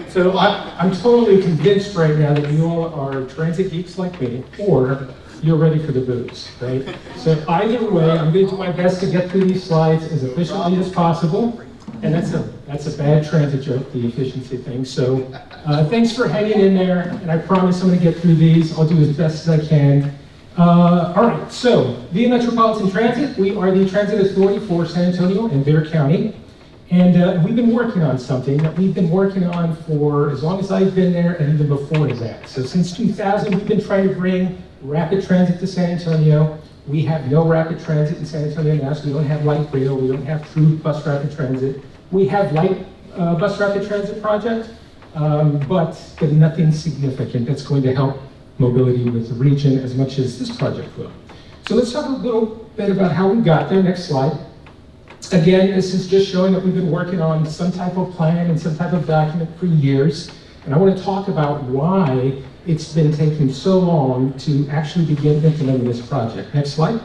So I'm totally convinced right now that you all are transit geeks like me, or you're ready for the booze, right? So either way, I'm going to do my best to get through these slides as efficiently as possible. And that's a bad transit joke, the efficiency thing. So thanks for hanging in there, and I promise I'm going to get through these. I'll do as best as I can. All right, so via Metropolitan Transit, we are the transit authority for San Antonio and Bexar County. And we've been working on something that we've been working on for as long as I've been there and even before that. So since 2000, we've been trying to bring rapid transit to San Antonio. We have no rapid transit in San Antonio now, so we don't have light rail, we don't have true bus rapid transit. We have light bus rapid transit project, but nothing significant that's going to help mobility with the region as much as this project will. So let's talk a little bit about how we got there. Next slide. Again, this is just showing that we've been working on some type of plan and some type of document for years. And I want to talk about why it's been taking so long to actually begin implementing this project. Next slide.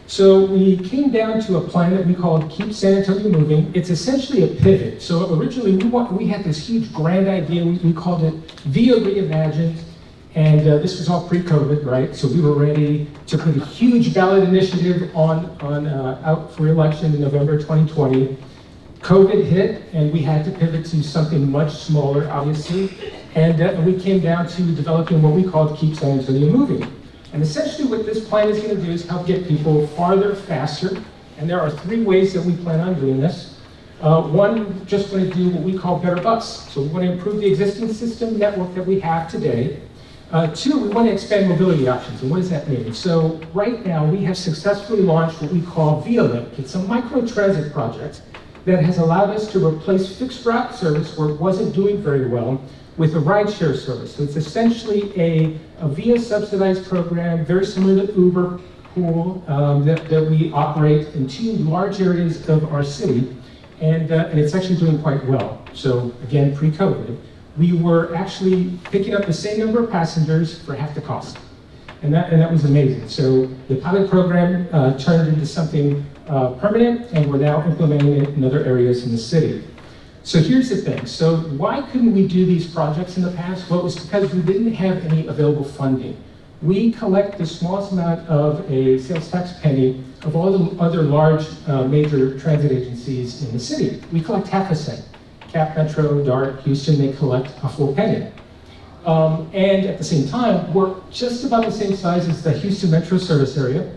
So we came down to a plan that we called Keep San Antonio Moving. It's essentially a pivot. So originally we had this huge grand idea. We called it Via Reimagined. And this was all pre-COVID, right? So we were ready to put a huge ballot initiative out for election in November 2020. COVID hit, and we had to pivot to something much smaller, obviously. And we came down to developing what we called Keep San Antonio Moving. And essentially what this plan is going to do is help get people farther, faster. And there are 3 ways that we plan on doing this. One, we just want to do what we call better bus. So we want to improve the existing system network that we have today. 2, we want to expand mobility options. And what does that mean? So right now we have successfully launched what we call ViaLink. It's a micro-transit project that has allowed us to replace fixed route service where it wasn't doing very well with a rideshare service. So it's essentially a via subsidized program, very similar to Uber Pool, that we operate in 2 large areas of our city. And it's actually doing quite well. So again, pre-COVID. We were actually picking up the same number of passengers for half the cost. And that was amazing. So the pilot program turned into something permanent, and we're now implementing it in other areas in the city. So here's the thing. So why couldn't we do these projects in the past? Well, it was because we didn't have any available funding. We collect the smallest amount of a sales tax penny of all the other large major transit agencies in the city. We collect half a cent. Cap, Metro, DART, Houston, they collect a full penny. And at the same time, we're just about the same size as the Houston Metro service area,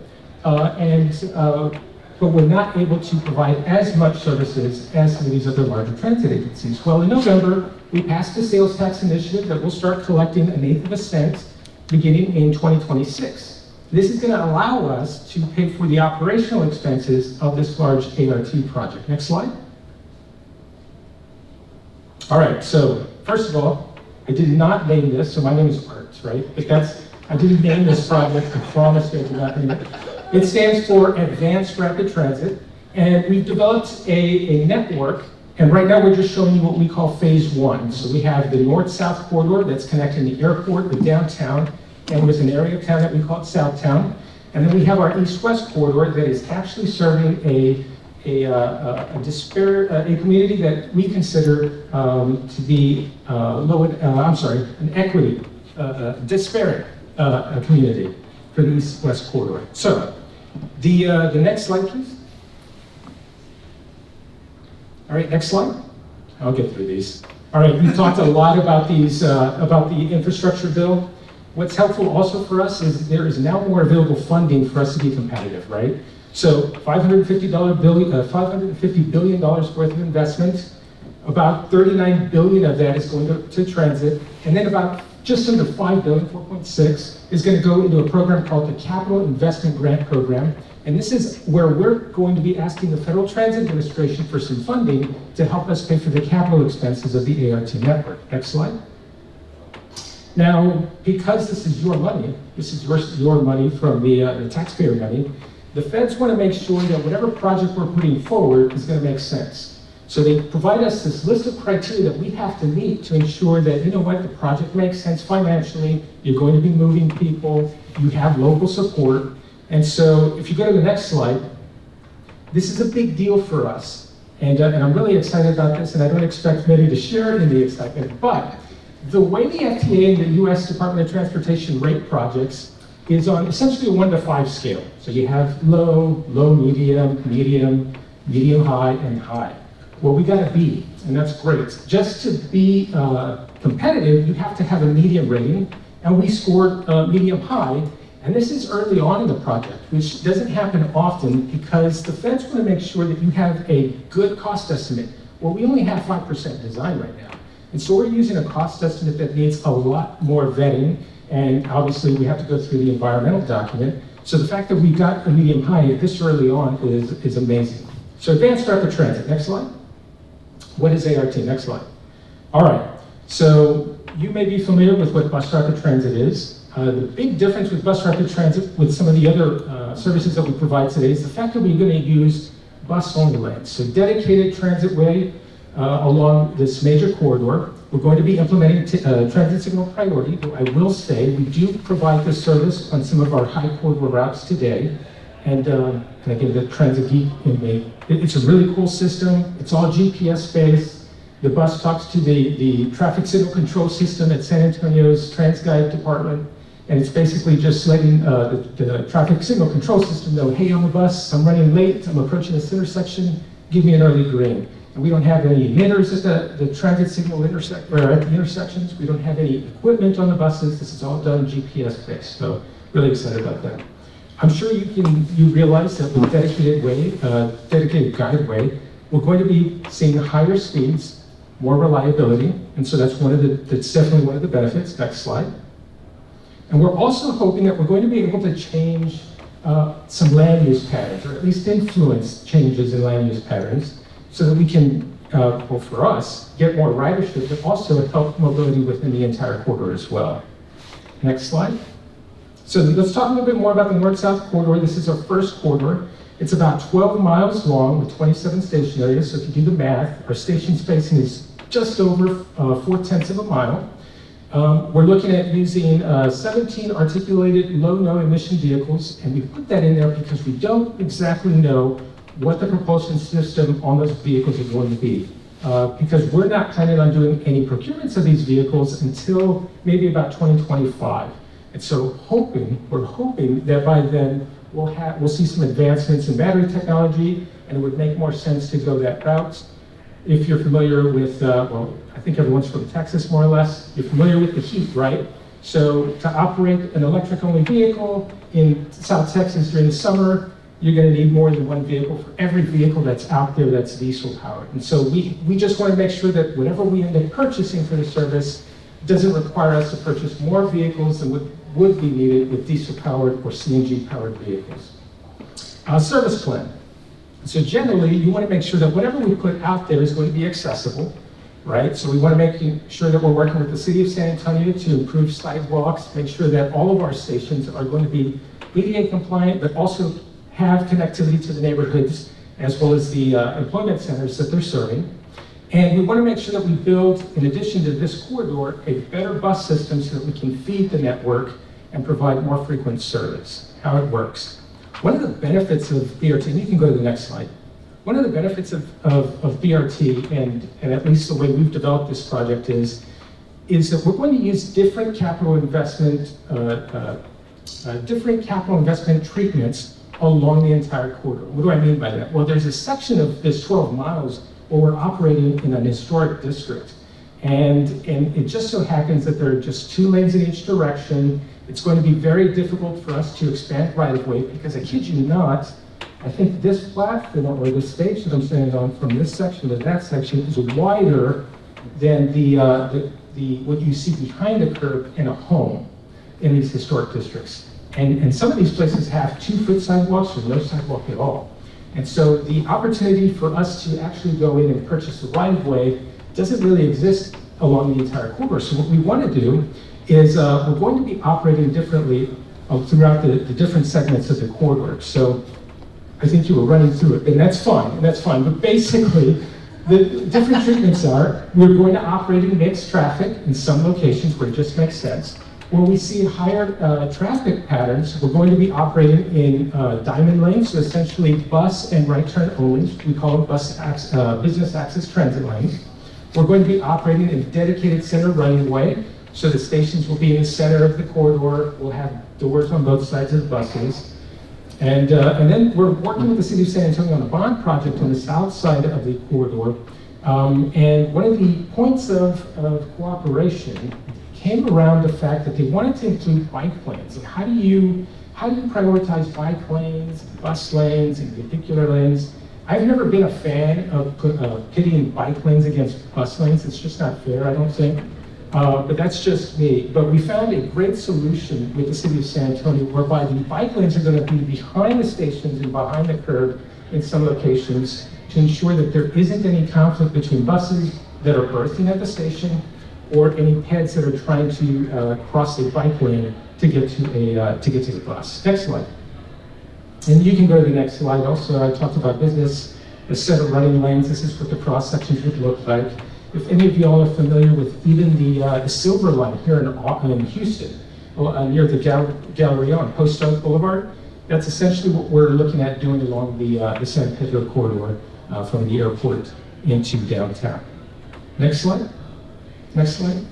but we're not able to provide as much services as some of these other larger transit agencies. Well, in November, we passed a sales tax initiative that will start collecting 1/8 of a cent beginning in 2026. This is going to allow us to pay for the operational expenses of this large ART project. Next slide. All right, so first of all, I did not name this, so my name is Art, right? But I didn't name this project, I promise I did not name it. It stands for Advanced Rapid Transit, and we've developed a network, and right now we're just showing you what we call phase 1. So we have the north-south corridor that's connecting the airport with downtown, and there's an area of town that we call Southtown. And then we have our east-west corridor that is actually serving a community that we consider to be an equity, disparate community for the east-west corridor. So, the next slide, please. All right, next slide. I'll get through these. All right, we've talked a lot about these, about the infrastructure bill. What's helpful also for us is there is now more available funding for us to be competitive, right? So $550 billion worth of investment, about 39 billion of that is going to transit, and then about just under 5 billion, 4.6, is going to go into a program called the Capital Investment Grant Program. And this is where we're going to be asking the Federal Transit Administration for some funding to help us pay for the capital expenses of the ART network. Next slide. Now, because this is your money, this is your money from the taxpayer money, the feds want to make sure that whatever project we're putting forward is going to make sense. So they provide us this list of criteria that we have to meet to ensure that, you know what, the project makes sense financially, you're going to be moving people, you have local support. And so if you go to the next slide, this is a big deal for us. And I'm really excited about this, and I don't expect many to share in the excitement, but the way the FTA and the US Department of Transportation rate projects is on essentially a 1 to 5 scale. So you have low, low, medium, medium, medium high, and high. Well, we got a B, and that's great. Just to be competitive, you have to have a medium rating, and we scored medium high, and this is early on in the project, which doesn't happen often because the feds want to make sure that you have a good cost estimate. Well, we only have 5% design right now, and so we're using a cost estimate that needs a lot more vetting, and obviously we have to go through the environmental document. So the fact that we got a medium high this early on is amazing. So advanced rapid transit, next slide. What is ART? Next slide. All right, so you may be familiar with what bus rapid transit is. The big difference with bus rapid transit with some of the other services that we provide today is the fact that we're going to use bus-only lanes. So dedicated transit way along this major corridor. We're going to be implementing transit signal priority. I will say we do provide this service on some of our high corridor routes today. And can I give the transit geek in me? It's a really cool system. It's all GPS based. The bus talks to the traffic signal control system at San Antonio's TransGuide department. And it's basically just letting the traffic signal control system know, hey, I'm a bus, I'm running late, I'm approaching this intersection, give me an early green. And we don't have any emitters at the transit signal at the intersections. We don't have any equipment on the buses. This is all done GPS based. So really excited about that. I'm sure you realize that with dedicated guideway, we're going to be seeing higher speeds, more reliability, and so that's definitely one of the benefits. Next slide. And we're also hoping that we're going to be able to change some land use patterns, or at least influence changes in land use patterns, so that we can, well, for us, get more ridership, but also help mobility within the entire corridor as well. Next slide. So let's talk a little bit more about the north-south corridor. This is our first corridor. It's about 12 miles long with 27 station areas. So if you do the math, our station spacing is just over 4/10 of a mile. We're looking at using 17 articulated low-no emission vehicles, and we put that in there because we don't exactly know what the propulsion system on those vehicles is going to be. Because we're not planning on doing any procurements of these vehicles until maybe about 2025. And so we're hoping that by then we'll see some advancements in battery technology, and it would make more sense to go that route. If you're familiar with, well, I think everyone's from Texas more or less, you're familiar with the heat, right? So to operate an electric-only vehicle in South Texas during the summer, you're going to need more than one vehicle for every vehicle that's out there that's diesel powered. And so we just want to make sure that whatever we end up purchasing for the service doesn't require us to purchase more vehicles than would be needed with diesel powered or CNG powered vehicles. Service plan. So generally, you want to make sure that whatever we put out there is going to be accessible, right? So we want to make sure that we're working with the city of San Antonio to improve sidewalks, make sure that all of our stations are going to be ADA compliant, but also have connectivity to the neighborhoods as well as the employment centers that they're serving. And we want to make sure that we build, in addition to this corridor, a better bus system so that we can feed the network and provide more frequent service. How it works. One of the benefits of BRT, and you can go to the next slide. One of the benefits of BRT, and at least the way we've developed this project is that we're going to use different capital investment treatments along the entire corridor. What do I mean by that? Well, there's a section of this 12 miles where we're operating in an historic district. And it just so happens that there are just 2 lanes in each direction. It's going to be very difficult for us to expand right-of-way because, I kid you not, I think this platform or this stage that I'm standing on from this section to that section is wider than what you see behind the curb in a home in these historic districts. And some of these places have 2-foot sidewalks or no sidewalk at all. And so the opportunity for us to actually go in and purchase the right-of-way doesn't really exist along the entire corridor. So what we want to do is we're going to be operating differently throughout the different segments of the corridor. So I think you were running through it, and that's fine. But basically, the different treatments are, we're going to operate in mixed traffic in some locations where it just makes sense. Where we see higher traffic patterns, we're going to be operating in diamond lanes, so essentially bus and right turn only. We call them business access transit lanes. We're going to be operating in dedicated center running way, so the stations will be in the center of the corridor. We'll have doors on both sides of the buses. And then we're working with the City of San Antonio on a bond project on the south side of the corridor. And one of the points of cooperation came around the fact that they wanted to include bike lanes. And how do you prioritize bike lanes, bus lanes, and vehicular lanes? I've never been a fan of pitting bike lanes against bus lanes. It's just not fair, I don't think. But that's just me. But we found a great solution with the City of San Antonio whereby the bike lanes are going to be behind the stations and behind the curb in some locations to ensure that there isn't any conflict between buses that are berthing at the station or any heads that are trying to cross a bike lane to get to the bus. Next slide. And you can go to the next slide. Also, I talked about business, a set of running lanes. This is what the cross sections would look like. If any of y'all are familiar with even the Silver Line here in Houston, near the Galleria on Post Oak Boulevard, that's essentially what we're looking at doing along the San Pedro corridor from the airport into downtown. Next slide. Next slide.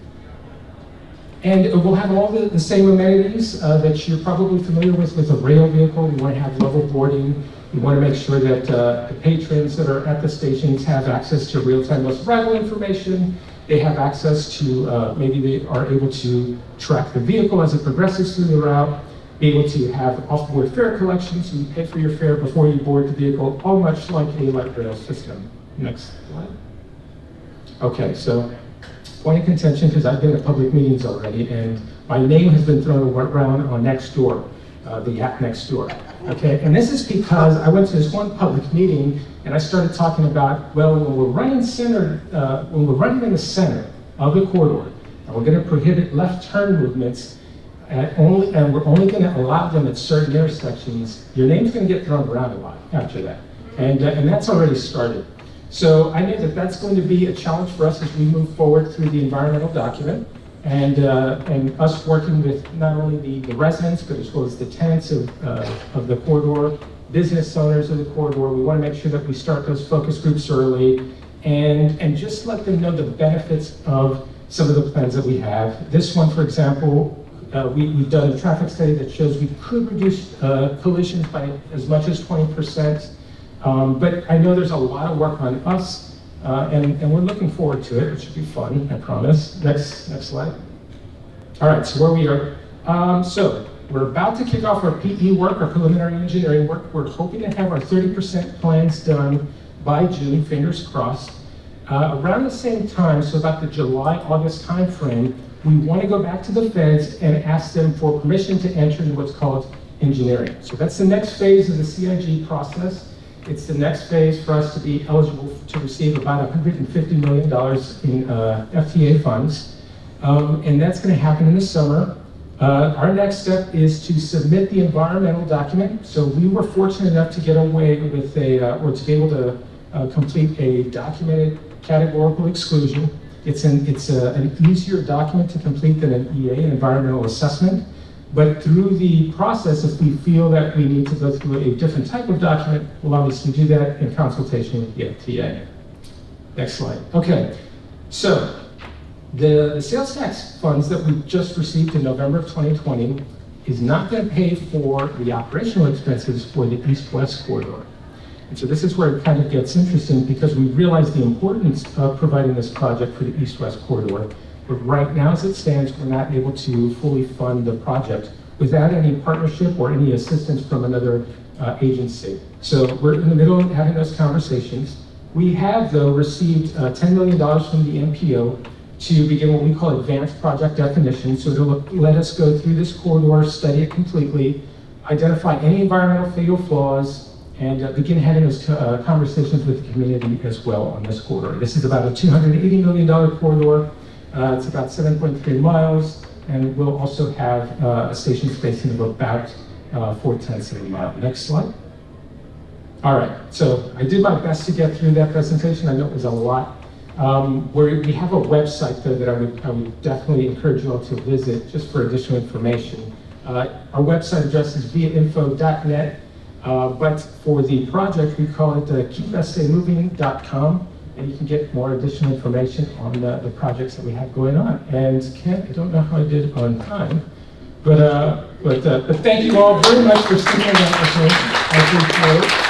And we'll have all the same amenities that you're probably familiar with a rail vehicle. We want to have level boarding. We want to make sure that the patrons that are at the stations have access to real-time bus arrival information. They have access to, maybe they are able to track the vehicle as it progresses through the route, be able to have off-board fare collection, so you pay for your fare before you board the vehicle, all much like a light rail system. Next slide. Okay, so point of contention, because I've been at public meetings already, and my name has been thrown around on Nextdoor, the app Nextdoor. Okay, and this is because I went to this one public meeting and I started talking about, well, when we're running in the center of the corridor, and we're going to prohibit left turn movements, and we're only going to allow them at certain intersections, your name's going to get thrown around a lot after that, and that's already started. So I knew that that's going to be a challenge for us as we move forward through the environmental document, and us working with not only the residents, but as well as the tenants of the corridor, business owners of the corridor. We want to make sure that we start those focus groups early and just let them know the benefits of some of the plans that we have. This one, for example, we've done a traffic study that shows we could reduce collisions by as much as 20%. But I know there's a lot of work on us, and we're looking forward to it. It should be fun, I promise. Next slide. All right, so where we are. So we're about to kick off our PE work, our preliminary engineering work. We're hoping to have our 30% plans done by June, fingers crossed. Around the same time, so about the July-August timeframe, we want to go back to the feds and ask them for permission to enter into what's called engineering. So that's the next phase of the CIG process. It's the next phase for us to be eligible to receive about $150 million in FTA funds. And that's going to happen in the summer. Our next step is to submit the environmental document. So we were fortunate enough to get away with or to be able to complete a documented categorical exclusion. It's an easier document to complete than an EA, an environmental assessment. But through the process, if we feel that we need to go through a different type of document, we'll obviously do that in consultation with the FTA. Next slide. Okay, so the sales tax funds that we just received in November of 2020 is not going to pay for the operational expenses for the east-west corridor. And so this is where it kind of gets interesting because we realize the importance of providing this project for the east-west corridor. But right now, as it stands, we're not able to fully fund the project without any partnership or any assistance from another agency. So we're in the middle of having those conversations. We have, though, received $10 million from the MPO to begin what we call advanced project definition. So it'll let us go through this corridor, study it completely, identify any environmental fatal flaws, and begin having those conversations with the community as well on this corridor. This is about a $280 million corridor. It's about 7.3 miles, and we'll also have a station spacing of about 0.4 of a mile. Next slide. All right, so I did my best to get through that presentation. I know it was a lot. Where we have a website though that I would definitely encourage you all to visit just for additional information. Our website address is viainfo.net, but for the project we call it keepsamoving.com, and you can get more additional information on the projects that we have going on. And Ken, I don't know how I did on time, but thank you all very much for sticking around with me. I appreciate it.